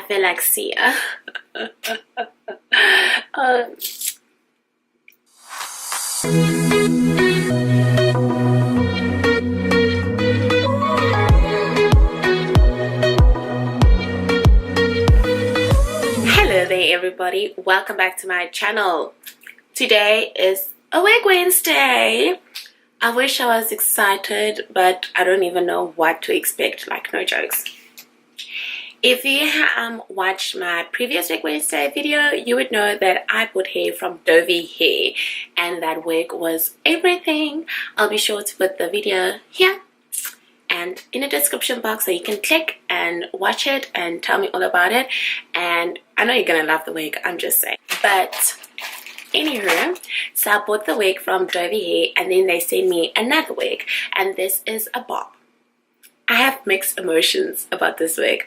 feel like Sia. uh, Hello there everybody, welcome back to my channel. Today is a Wig Wednesday. I wish I was excited, but I don't even know what to expect, like no jokes. If you watched my previous Wig Wednesday video, you would know that I bought hair from Dovie hair and that wig was everything. I'll be sure to put the video here and in the description box so you can click and watch it and tell me all about it. And I know you're gonna love the wig, I'm just saying. But anywho, so I bought the wig from Dovie hair and then they sent me another wig, and this is a bob. I have mixed emotions about this wig.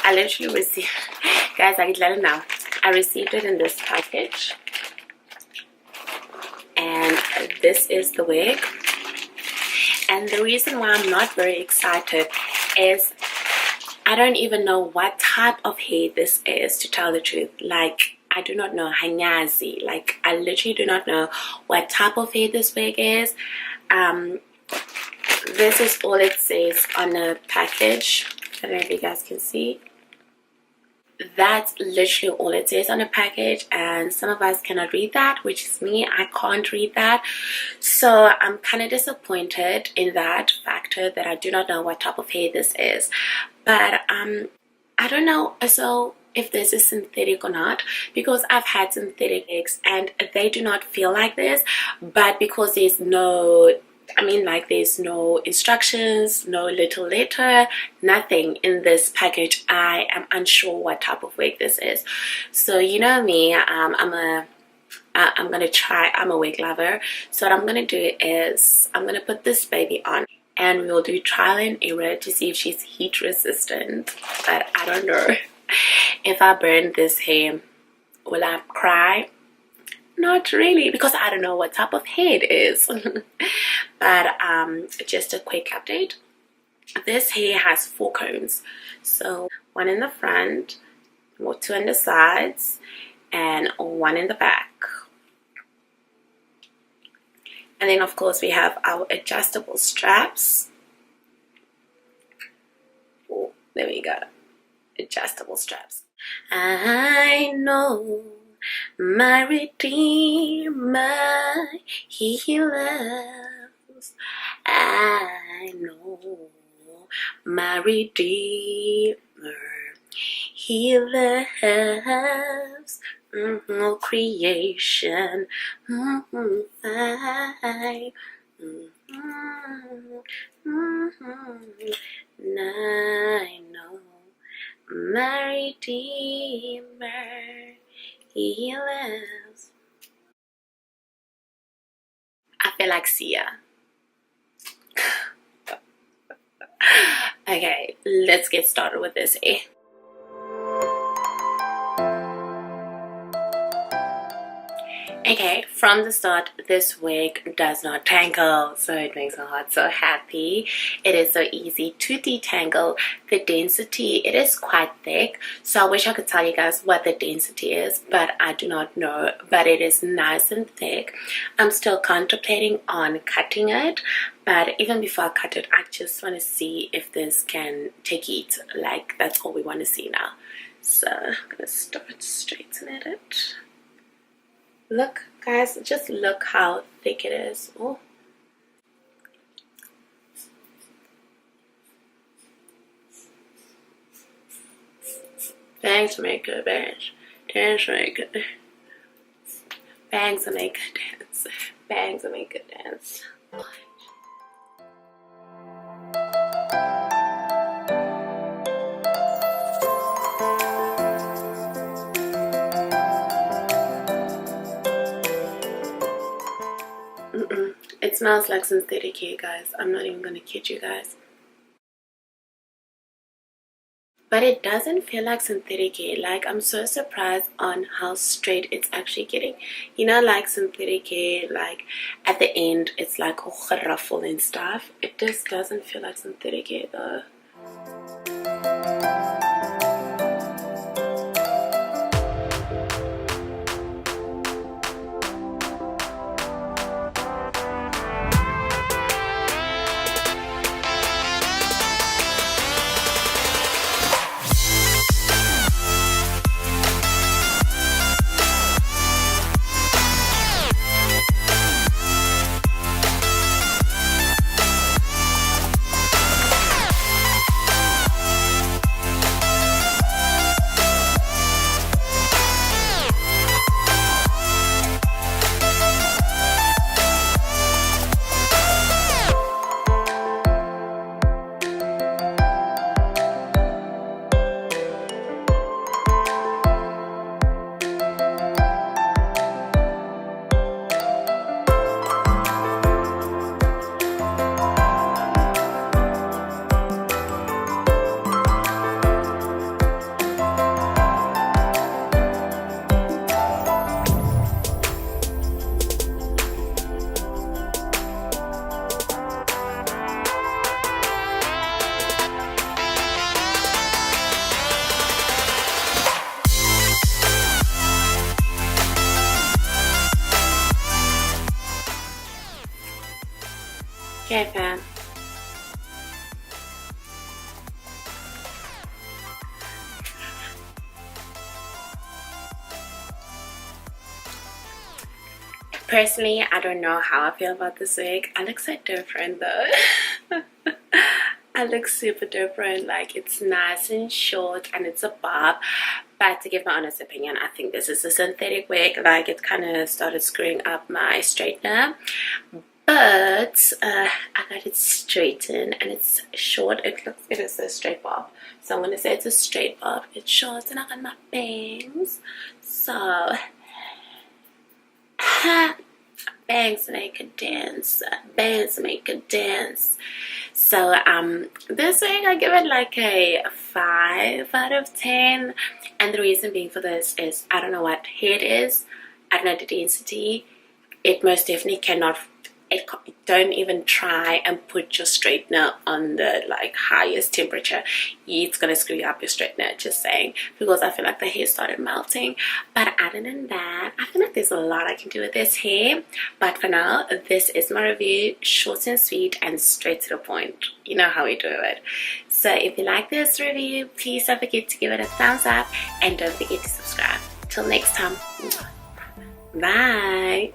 I literally received, guys, I can let it now. I received it in this package, and this is the wig. And the reason why I'm not very excited is I don't even know what type of hair this is, to tell the truth. Like, I do not know, hanyazi. Like, I literally do not know what type of hair this wig is. This is all it says on the package. I don't know if you guys can see. That's literally all it says on the package, and some of us cannot read that, which is me. I can't read that, so I'm kind of disappointed in that factor that I do not know what type of hair this is. But I don't know so if this is synthetic or not, because I've had synthetic wigs and they do not feel like this. But because there's no, there's no instructions, no little letter, nothing in this package, I am unsure what type of wig this is. So you know me, I'm a wig lover. So what I'm gonna do is I'm gonna put this baby on and we'll do trial and error to see if she's heat resistant. But I don't know if I burn this hair, will I cry? Not really, because I don't know what type of hair it is. But just a quick update. This hair has 4 combs. So 1 in the front, 2 on the sides, and 1 in the back. And then of course we have our adjustable straps. Oh, there we go. Adjustable straps. I know my Redeemer, He loves. I know my Redeemer, He loves. Creation. I know my Redeemer, He lives. I feel like Sia. Okay, let's get started with this hair. Okay, from the start, this wig does not tangle, so it makes my heart so happy. It is so easy to detangle. The density, it is quite thick, so I wish I could tell you guys what the density is, but I do not know. But it is nice and thick. I'm still contemplating on cutting it, but even before I cut it, I just want to see if this can take heat. Like, that's all we want to see now. So I'm gonna start straightening it. Look, guys, just look how thick it is. Oh. Bangs make good dance. Dance make good. Bangs make good dance. Bangs make good dance. It smells like synthetic hair, guys. I'm not even gonna kid you guys. But it doesn't feel like synthetic hair. Like, I'm so surprised on how straight it's actually getting. You know, like synthetic hair, like at the end it's like all ruffle and stuff. It just doesn't feel like synthetic hair though. Okay, fam. Personally, I don't know how I feel about this wig. I look so different though. I look super different. Like, it's nice and short and it's a bob. But to give my honest opinion, I think this is a synthetic wig. Like, it kind of started screwing up my straightener. But I got it straightened and it's short. It is a straight bob. So I'm going to say it's a straight bob. It's short and I got my bangs. So... bangs make a dance, bangs make a dance. So this wig I give it like a 5 out of 10, and the reason being for this is I don't know what hair it is, I don't know the density. It most definitely cannot, don't even try and put your straightener on the like highest temperature. It's gonna screw up your straightener, just saying, because I feel like the hair started melting. But other than that, I feel like there's a lot I can do with this hair. But for now, this is my review, short and sweet and straight to the point. You know how we do it. So if you like this review, please don't forget to give it a thumbs up and don't forget to subscribe. Till next time, bye.